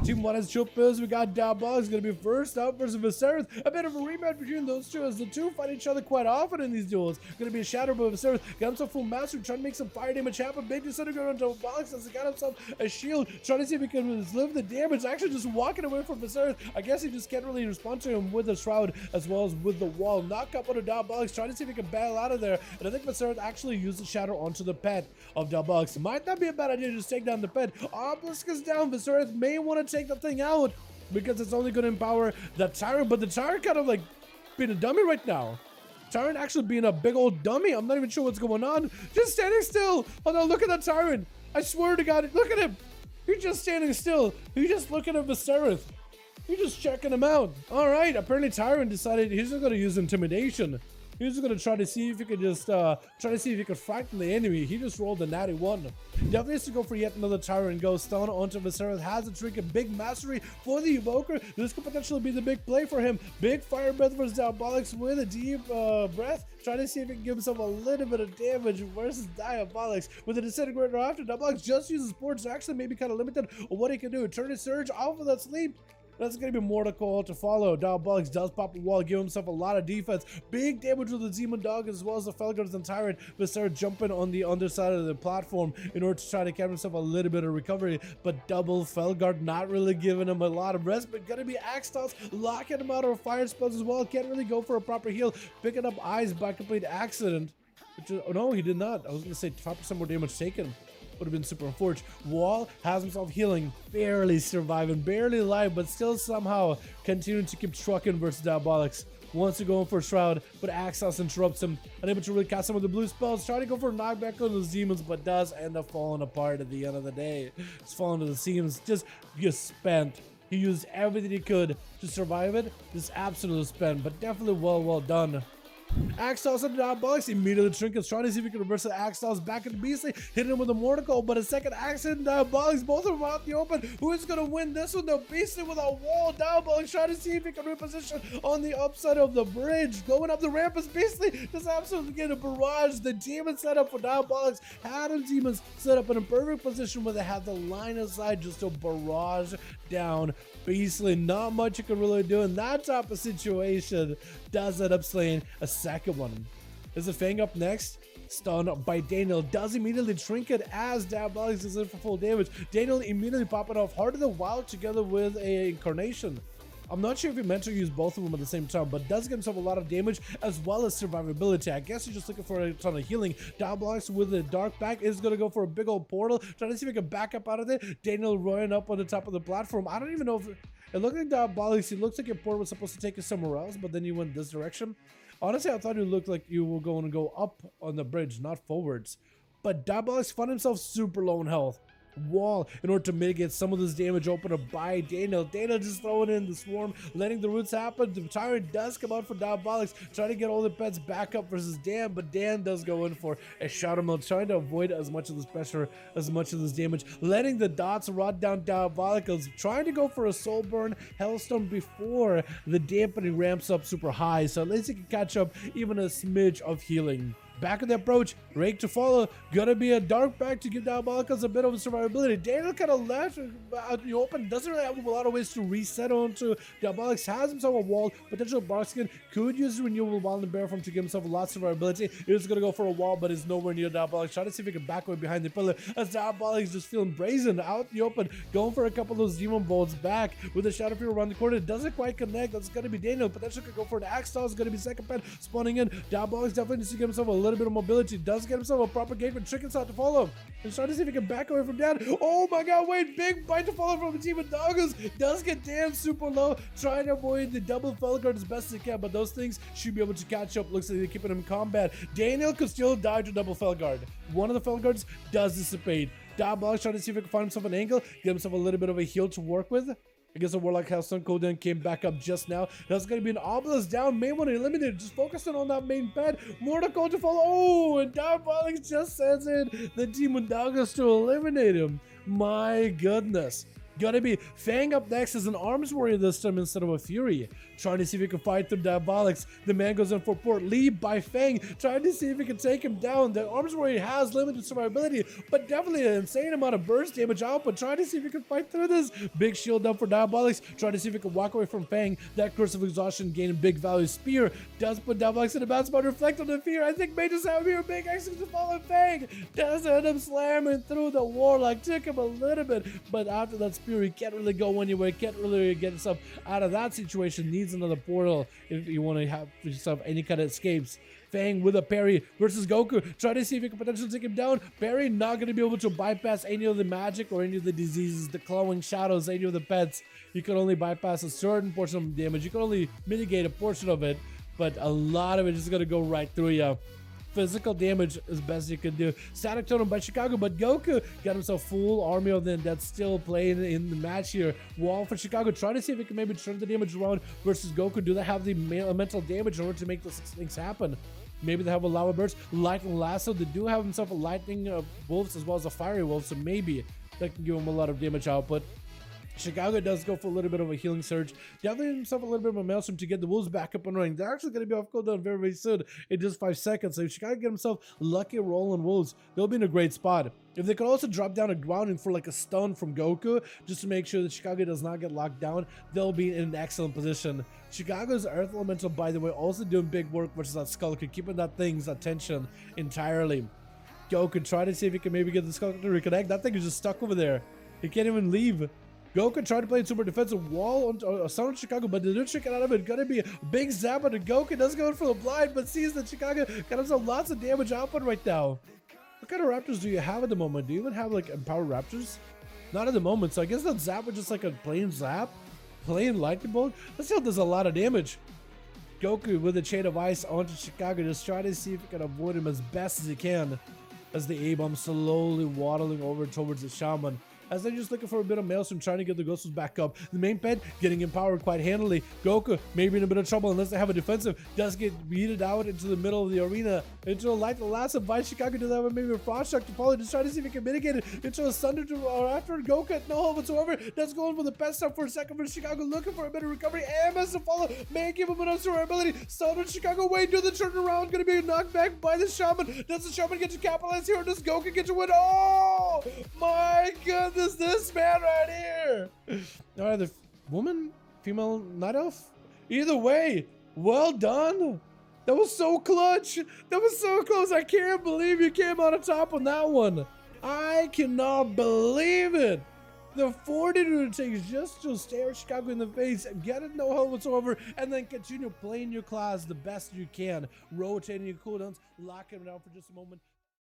Team 1 has Chill Pills. We got Diabolics going to be first up versus Viserys. A bit of a rematch between those two as the two fight each other quite often in these duels. Going to be a Shadow, but Viserys got himself full mastery, trying to make some fire damage happen. Big disintegrator on Diabolics as he got himself a shield, trying to see if he can live the damage. Actually just walking away from Viserys. I guess he just can't really respond to him with the Shroud as well as with the wall. Knock up on the Diabolics, trying to see if he can battle out of there. And I think Viserys actually used the Shadow onto the pet of Diabolics. Might not be a bad idea to just take down the pet. Obelisk is down. Viserys may want to take the thing out because it's only going to empower the Tyrant, but the Tyrant kind of like being a dummy right now. Tyrant actually being a big old dummy. I'm not even sure what's going on. Just standing still. Oh no, look at that Tyrant. I swear to God, look at him. He's just standing still. He's just looking at Viserys. He's just checking him out. All right, apparently Tyrant decided he's not going to use intimidation. He's just going to try to see if he could just, frighten the enemy. He just rolled a natty 1. Definitely has to go for yet another Tyrant go. Stun onto Viserys. Has a trinket. Big mastery for the Evoker. This could potentially be the big play for him. Big Fire Breath versus Diabolics with a deep breath. Trying to see if he can give himself a little bit of damage versus Diabolics. With a disintegrator after, Diabolics just uses sports. So actually maybe kind of limited on what he can do. Turn his surge off of that sleep. That's going to be Mortal Coil to follow. Diabolics does pop a wall, give himself a lot of defense. Big damage with the Demon Dog as well as the Felguards and Tyrant. Viserys jumping on the underside of the platform in order to try to get himself a little bit of recovery. But double Felguard not really giving him a lot of rest. But going to be Axe Toss, locking him out of fire spells as well. Can't really go for a proper heal. Picking up eyes by complete accident. Which is, oh no, he did not. I was going to say 5% more damage taken. Would have been super unfortunate. Wall has himself healing, barely surviving, barely alive, but still somehow continuing to keep trucking versus Diabolics. Wants to go in for a Shroud, but Axe Toss interrupts him. Unable to really cast some of the blue spells. Trying to go for a knockback on those demons, but does end up falling apart at the end of the day. It's falling to the seams. Just spent. He used everything he could to survive it. Just absolutely spent, but definitely well done. Axe Toss on the Diabolics, immediately Trinkets trying to see if he can reverse the Axe Toss back into Beastly, hitting him with a Mortal Coil, but a second accident, Diabolics, both of them out in the open. Who is going to win this one? The Beastly with a wall, Diabolics trying to see if he can reposition on the upside of the bridge. Going up the ramp is Beastly, just absolutely getting a barrage. The demon setup for Diabolics had him demons set up in a perfect position where they had the line of sight just to barrage down Beastly. Not much you can really do in that type of situation. Does end up slaying a second one. Is the Fang up next? Stunned by Daniel. Does immediately trinket as Diabolics is in for full damage. Daniel immediately popping off Heart of the Wild together with a Incarnation. I'm not sure if he meant to use both of them at the same time, but does get himself a lot of damage as well as survivability. I guess he's just looking for a ton of healing. Diabolics with the Dark Back is going to go for a big old portal, trying to see if he can back up out of there. Daniel running up on the top of the platform. I don't even know if it looked like Diabolics. It looks like your portal was supposed to take us somewhere else, but then you went this direction. Honestly, I thought it looked like you were going to go up on the bridge, not forwards. But Diabolics found himself super low in health. Wall in order to mitigate some of this damage open up by Daniel. Daniel just throwing in the swarm, letting the roots happen. The Tyrant does come out for Diabolics, trying to get all the pets back up versus Dan, but Dan does go in for a Shadow Meld, trying to avoid as much of this pressure, as much of this damage, letting the dots rot down Diabolicals, trying to go for a Soul Burn Hellstone before the dampening ramps up super high, so at least he can catch up even a smidge of healing. Back in the approach, Rake to follow, gonna be a Dark Back to give Diabolicals a bit of survivability. Daniel kind of left out in the open, doesn't really have a lot of ways to reset onto. Diabolics has himself a wall, potential Barkskin, could use Renewable Wild and Bear Form to give himself a lot of survivability. He's gonna go for a wall, but is nowhere near Diabolics, trying to see if he can back away behind the pillar, as Diabolics just feeling brazen out in the open, going for a couple of those Demon Bolts back with the Shadow Fury around the corner. It doesn't quite connect, that's gonna be Daniel, potentially could go for the Axe Toss, gonna be second pet, spawning in. Diabolics definitely needs to give himself a little bit of mobility, does get himself a proper gate for Trinkets out to follow, and trying to see if he can back away from Dan. Oh my god, wait, big bite to follow from the Demon Doggos, does get Dan super low, trying to avoid the double Felguard as best as he can, but those things should be able to catch up. Looks like they're keeping him in combat. Daniel could still die to double Felguard. One of the Felguards does dissipate. Diabolics trying to see if he can find himself an angle, get himself a little bit of a heal to work with. I guess the Warlock Hellstone cooldown came back up just now. That's going to be an Obelisk down. Main one eliminated. Just focusing on that main pet. Mortal Coil to follow. Oh, and Diabolics just sends in the Demon Doggos to eliminate him. My goodness. Gonna be Fang up next as an Arms Warrior this time instead of a Fury. Trying to see if he can fight through Diabolics. The man goes in for port. Lead by Fang. Trying to see if he can take him down. The Arms Warrior has limited survivability, but definitely an insane amount of burst damage output. Trying to see if he can fight through this. Big shield up for Diabolics. Trying to see if he can walk away from Fang. That Curse of Exhaustion gaining big value. Spear does put Diabolics in a bad spot. Reflect on the fear. I think may just have here. Big execute to follow Fang. Does end up slamming through the Warlock. Took him a little bit, but after that spear, he can't really go anywhere. Can't really get himself out of that situation. Needs another portal if you want to have yourself any kind of escapes. Fang with a parry versus Goku. Try to see if he can potentially take him down. Parry not going to be able to bypass any of the magic or any of the diseases, the glowing shadows, any of the pets. You can only bypass a certain portion of damage. You can only mitigate a portion of it, but a lot of it is going to go right through you. Physical damage as best you can do. Static Totem by Chicago, but Goku got himself full army of them that's still playing in the match here. Wall for Chicago, trying to see if he can maybe turn the damage around versus Goku. Do they have the elemental damage in order to make those things happen? Maybe they have a lava burst, lightning lasso. They do have himself a lightning wolves as well as a fiery wolf, so maybe that can give him a lot of damage output. Chicago does go for a little bit of a healing surge. Definitely himself a little bit of a maelstrom to get the Wolves back up and running. They're actually going to be off cooldown very, very soon in just 5 seconds. So if Chicago get himself lucky rolling Wolves, they'll be in a great spot. If they could also drop down a grounding for like a stun from Goku, just to make sure that Chicago does not get locked down, they'll be in an excellent position. Chicago's Earth Elemental, by the way, also doing big work versus that Skulker, keeping that thing's attention entirely. Goku try to see if he can maybe get the Skulker to reconnect. That thing is just stuck over there. He can't even leave. Goku tried to play a super defensive wall on Southern Chicago, but they didn't trick it out of it. Gonna be a big zap on Goku. Does go in for the blind, but sees that Chicago got himself lots of damage output right now. What kind of Raptors do you have at the moment? Do you even have like empowered Raptors? Not at the moment, so I guess that zap was just like a plain zap. Plain lightning bolt. That still does a lot of damage. Goku with a chain of ice onto Chicago, just trying to see if he can avoid him as best as he can. As the A-bomb slowly waddling over towards the Shaman. As they're just looking for a bit of maelstrom, trying to get the Ghostos back up. The main pet getting empowered quite handily. Goku maybe in a bit of trouble unless they have a defensive. Does get beated out into the middle of the arena. Into a light last advice. Chicago does have maybe a frost shock to follow. Just trying to see if he can mitigate it. Into a thunder to after Goku. No hope whatsoever. Does go in for the best stuff for a second for Chicago. Looking for a bit of recovery. MS to follow. May give him enough survivability. Thunder Chicago way do the turnaround. Gonna be knocked back by the Shaman. Does the Shaman get to capitalize here? Or does Goku get to win? Oh my goodness. This man right here. Either woman, female night elf. Either way, well done. That was so clutch. That was so close. I can't believe you came out on top on that one. I cannot believe it. The fortitude it takes just to stare Chicago in the face and get it no help whatsoever, and then continue playing your class the best you can, rotating your cooldowns, locking them down for just a moment.